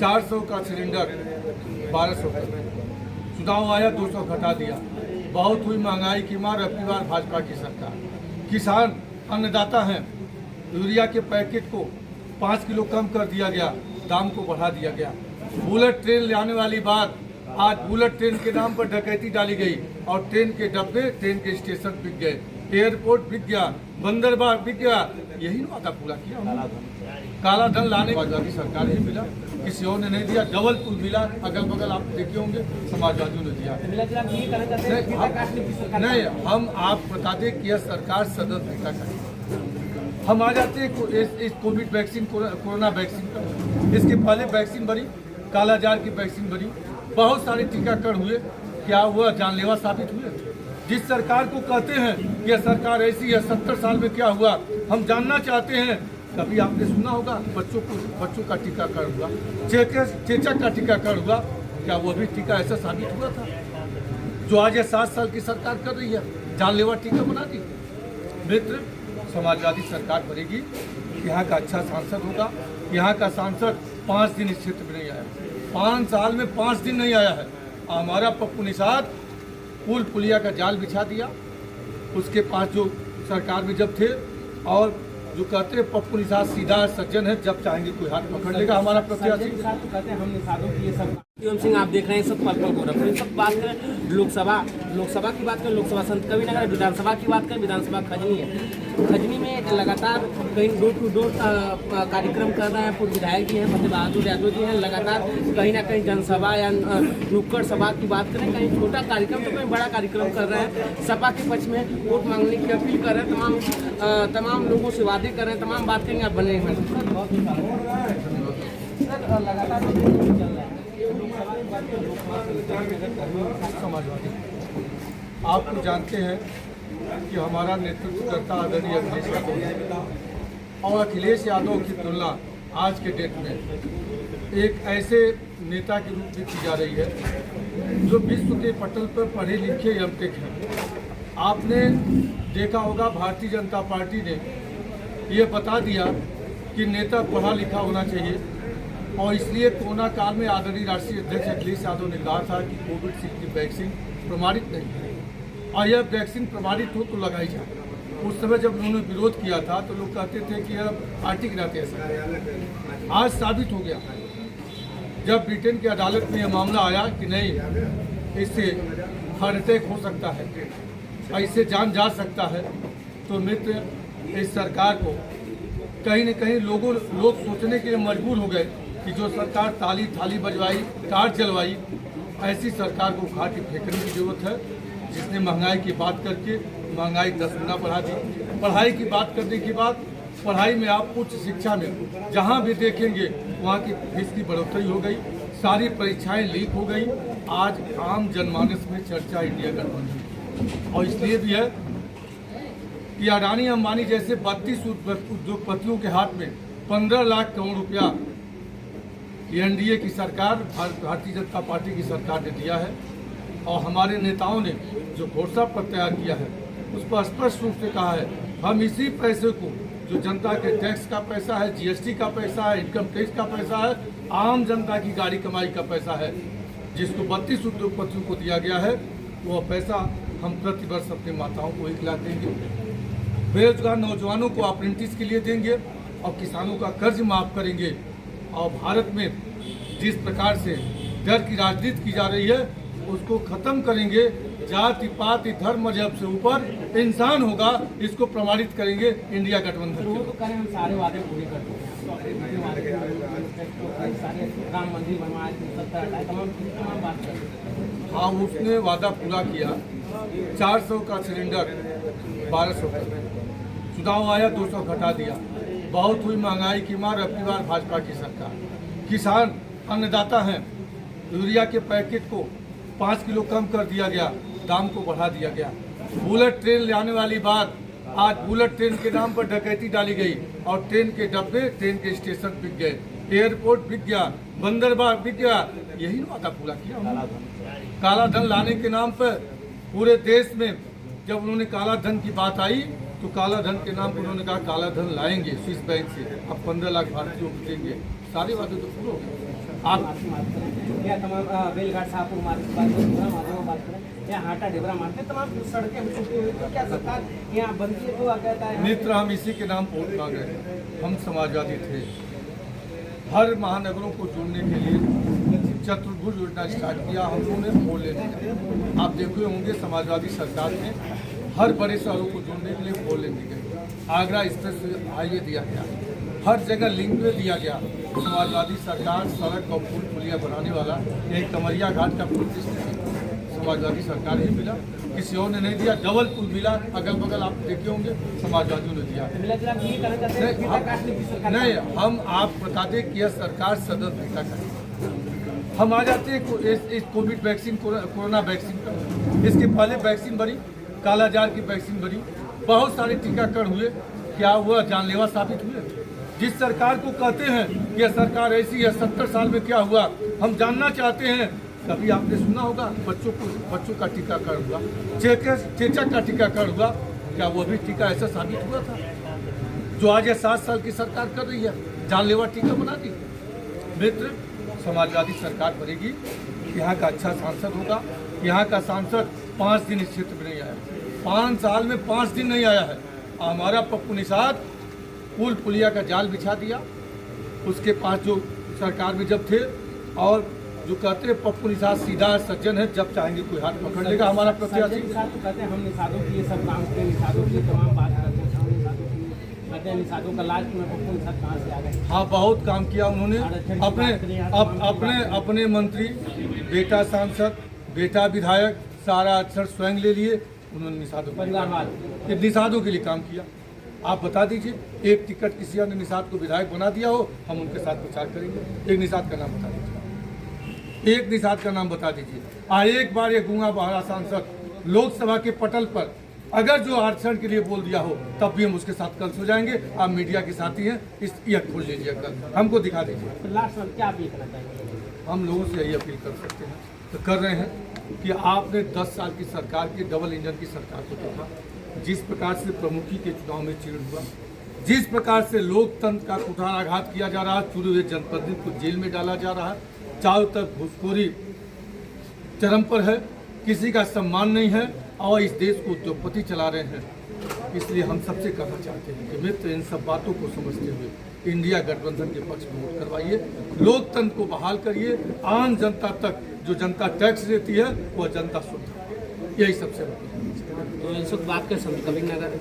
400 का सिलेंडर 1200 का, चुनाव आया 200 घटा दिया। बहुत हुई महंगाई की मार, अब की बार भाजपा की सरकार। किसान अन्नदाता हैं, यूरिया के पैकेट को 5 किलो कम कर दिया गया, दाम को बढ़ा दिया गया। बुलेट ट्रेन ले आने वाली बात, आज बुलेट ट्रेन के नाम पर डकैती डाली गई और ट्रेन के डब्बे, ट्रेन के स्टेशन बिक गए, एयरपोर्ट बिक गया, बंदरगाह बिक गया। यही वादा पूरा किया उन्होंने। काला धन लाने समाजवादी सरकार ही मिला, किसी और ने नहीं दिया। डबल पुल मिला, अगल बगल आप देखे होंगे, समाजवादियों ने दिया। नहीं, हम आप बता दें कि यह सरकार सदस्यता का, हम आ जाते हैं इस कोविड वैक्सीन, कोरोना वैक्सीन पर। इसके पहले वैक्सीन बनी, कालाजार की वैक्सीन बनी, बहुत सारे टीकाकरण हुए, क्या हुआ? जानलेवा साबित हुए। जिस सरकार को कहते हैं कि यह सरकार ऐसी है, 70 साल में क्या हुआ हम जानना चाहते हैं। कभी आपने सुना होगा बच्चों का टीकाकरण हुआ, चेचक का टीकाकरण हुआ, क्या वो भी टीका ऐसा साबित हुआ था जो आज यह 7 साल की सरकार कर रही है? जानलेवा टीका बना दी। मित्र, समाजवादी सरकार बनेगी, यहाँ का अच्छा सांसद होगा। यहाँ का सांसद 5 दिन इस क्षेत्र में नहीं आया, 5 साल में 5 दिन नहीं आया है। हमारा पप्पू निषाद पुल पुलिया का जाल बिछा दिया, उसके पास जो सरकार में जब थे, और जो कहते हैं पप्पू निषाद सीधा सज्जन है, जब चाहेंगे कोई हाथ पकड़ लेगा। हमारा प्रत्याशी कहते हैं हम निषादों की ये सब सिंह आप देख रहे हैं, सब पल गोरखपुर। सब बात करें लोकसभा की बात करें, लोकसभा संत कविनगर, विधानसभा की बात करें, विधानसभा खजनी है। खजनी में लगातार कहीं डोर टू डोर कार्यक्रम कर रहे हैं। पूर्व विधायक जी हैं, फतेह बहादुर यादव जी हैं, लगातार कहीं ना कहीं जनसभा या नुक्कड़ सभा की बात करें, कहीं छोटा कार्यक्रम तो कहीं बड़ा कार्यक्रम कर रहे हैं। सपा के पक्ष में वोट मांगने की अपील कर रहे हैं, तमाम लोगों से वादे कर रहे हैं, तमाम बात करेंगे। आप बने हैं लगातार चल रहा है। समाजवादी, आप तो जानते हैं कि हमारा नेतृत्व करता आदरणीय अखिलेश यादव है, और अखिलेश यादव की तुलना आज के डेट में एक ऐसे नेता के रूप में की जा रही है जो विश्व के पटल पर पढ़े लिखे एमटेक हैं। आपने देखा होगा भारतीय जनता पार्टी ने ये बता दिया कि नेता पढ़ा लिखा होना चाहिए, और इसलिए कोरोना काल में आदरणीय राष्ट्रीय अध्यक्ष अखिलेश यादव ने कहा था कि कोविड की वैक्सीन प्रमाणित नहीं है, और यह वैक्सीन प्रमाणित हो तो लगाई जाए। उस समय जब उन्होंने विरोध किया था तो लोग कहते थे कि यह पार्टी गिराते ऐसा। आज साबित हो गया, जब ब्रिटेन की अदालत में यह मामला आया कि नहीं, इससे हार्ट अटैक हो सकता है और इससे जान जा सकता है, तो मित्र, इस सरकार को कहीं न कहीं लोग सोचने के लिए मजबूर हो गए कि जो सरकार ताली थाली बजवाई, कार चलवाई, ऐसी सरकार को उखाड़ के फेंकने की जरूरत है, जिसने महंगाई की बात करके महंगाई 10 गुना बढ़ा दी। पढ़ाई की बात करने की बात, पढ़ाई में आप उच्च शिक्षा में जहां भी देखेंगे वहां की फीस की बढ़ोतरी हो गई, सारी परीक्षाएं लीक हो गई। आज आम जनमानस में चर्चा इंडिया गठबंधन, और इसलिए भी है कि अडानी अंबानी जैसे 32 उद्योगपतियों के हाथ में 15 लाख करोड़ रुपया एनडीए की सरकार, भारतीय जनता पार्टी की सरकार ने दिया है। और हमारे नेताओं ने जो घोषणा पत्र तैयार किया है उस पर स्पष्ट रूप से कहा है, हम इसी पैसे को, जो जनता के टैक्स का पैसा है, जीएसटी का पैसा है, इनकम टैक्स का पैसा है, आम जनता की गाड़ी कमाई का पैसा है, जिसको 32 उद्योगपतियों को दिया गया है, वो पैसा हम प्रतिवर्ष अपनी माताओं को 1 लाख देंगे, बेरोजगार नौजवानों को अप्रेंटिस के लिए देंगे, और किसानों का कर्ज माफ करेंगे। और भारत में जिस प्रकार से डर की राजनीति की जा रही है उसको खत्म करेंगे। जाति पाति धर्म मजहब से ऊपर इंसान होगा, इसको प्रमाणित करेंगे इंडिया गठबंधन। सारे वादे पूरे कर राम मंदिर बनवाए, तमाम बात कर। हाँ, उसने वादा पूरा किया। 400 का सिलेंडर 1200 का, चुनाव आया 200 घटा दिया। बहुत हुई महंगाई की मार, अब की बार भाजपा की सरकार। किसान अन्नदाता हैं, यूरिया के पैकेट को 5 किलो कम कर दिया गया, दाम को बढ़ा दिया गया। बुलेट ट्रेन ले आने वाली बात, आज बुलेट ट्रेन के नाम पर डकैती डाली गई और ट्रेन के डब्बे, ट्रेन के स्टेशन बिक गए, एयरपोर्ट बिक गया, बंदरगाह बिक गया। यही वादा पूरा किया उन्होंने। काला धन लाने के नाम पर पूरे देश में जब उन्होंने काला धन की बात आई तो काला धन के नाम पर उन्होंने कहा काला धन लाएंगे स्विस बैंक से, अब 15 लाख भारतीयों को देंगे। सारे वादे तो पूरे हो गए। या तमाम बेलघाट शाहपुर मार्ग की बात करें, पूरा मार्ग में बात करें, या हाटा डेबरा मार्ग में तमाम सड़कें छूटी हुई, तो क्या सरकार यहाँ बनती है तो कहता है मित्र, हम इसी के नाम वोट मांग रहे हैं। हम समाजवादी थे। हर महानगरों को जोड़ने के लिए चतुर्भुज योजना स्टार्ट किया हम लोगों ने, वोट ले लिया। आप देखे होंगे समाजवादी सरकार ने हर बड़े शहरों को जोड़ने के लिए वोट लेने गए। आगरा एक्सप्रेस हाईवे दिया गया, हर जगह लिंक वे दिया गया। समाजवादी सरकार सड़क और पुल पुलिया बनाने वाला एक कमरिया घाट का पुल किसने समाजवादी सरकार ही मिला, किसी और ने नहीं दिया। डबल पुल मिला अगल बगल, आप देखे होंगे समाजवादियों ने दिया। नहीं, हम आप बताते कि यह सरकार सदन पिता करे। हम आ जाते हैं इस कोविड वैक्सीन, कोरोना वैक्सीन पर। इसके पहले वैक्सीन बनी, कालाजार की वैक्सीन बनी, बहुत सारे टीकाकरण हुए। क्या हुआ? जानलेवा साबित हुए। जिस सरकार को कहते हैं कि यह सरकार ऐसी है, 70 साल में क्या हुआ हम जानना चाहते हैं। कभी आपने सुना होगा बच्चों का टीकाकरण हुआ, चेचक का टीकाकरण हुआ? क्या वो भी टीका ऐसा साबित हुआ था जो आज यह 7 साल की सरकार कर रही है? जानलेवा टीका बना दी। मित्र, समाजवादी सरकार बनेगी, यहाँ का अच्छा सांसद होगा। यहाँ का सांसद 5 दिन इस क्षेत्र में नहीं आया, 5 साल में 5 दिन नहीं आया है। हमारा पप्पू निषाद पुल पुलिया का जाल बिछा दिया। उसके पास जो सरकार में जब थे, और जो कहते हैं पप्पू निषाद सीधा सज्जन है, जब चाहेंगे कोई हाथ पकड़ लेगा। हमारा प्रत्याशी कहते हैं हम निषादों की ये सब काम किए, निषादों की तमाम बात करते हैं, हम निषादों की कहते हैं, निषादों का लास्ट में पप्पू निषाद कहाँ से आ गए? हाँ, बहुत काम किया उन्होंने। अपने मंत्री, बेटा सांसद, बेटा विधायक, सारा अक्षर स्वयं ले लिए उन्होंने। निषादों के लिए काम किया। आप बता दीजिए, एक टिकट किसी ने निषाद को विधायक बना दिया हो, हम उनके साथ प्रचार करेंगे। एक निषाद का नाम बता दीजिए, एक निषाद का नाम बता दीजिए। एक बार ये गूंगा बहरा सांसद लोकसभा के पटल पर अगर जो आरक्षण के लिए बोल दिया हो, तब भी हम उसके साथ कल सो जाएंगे। आप मीडिया के साथी हैं, इस यह खोल लीजिए, कल हमको दिखा दीजिए। तो लास्ट में क्या अपील करना चाहिए? हम लोगों से यही अपील कर सकते हैं, तो कर रहे हैं कि आपने 10 साल की सरकार की, डबल इंजन की सरकार को देखा। जिस प्रकार से प्रमुखी के चुनाव में चीड़ हुआ, जिस प्रकार से लोकतंत्र का कुठाराघात किया जा रहा है, चुने हुए जनप्रतिनिधि को जेल में डाला जा रहा है, चारों तरफ घूसखोरी चरम पर है, किसी का सम्मान नहीं है, और इस देश को उद्योगपति चला रहे हैं। इसलिए हम सबसे कहना चाहते हैं कि मित्र, इन सब बातों को समझते हुए इंडिया गठबंधन के पक्ष में वोट करवाइए, लोकतंत्र को बहाल करिए, आम जनता तक जो जनता टैक्स देती है वह जनता सुनता है। यही सबसे बड़ी तो इस वक्त बात कर सकते कभी नगर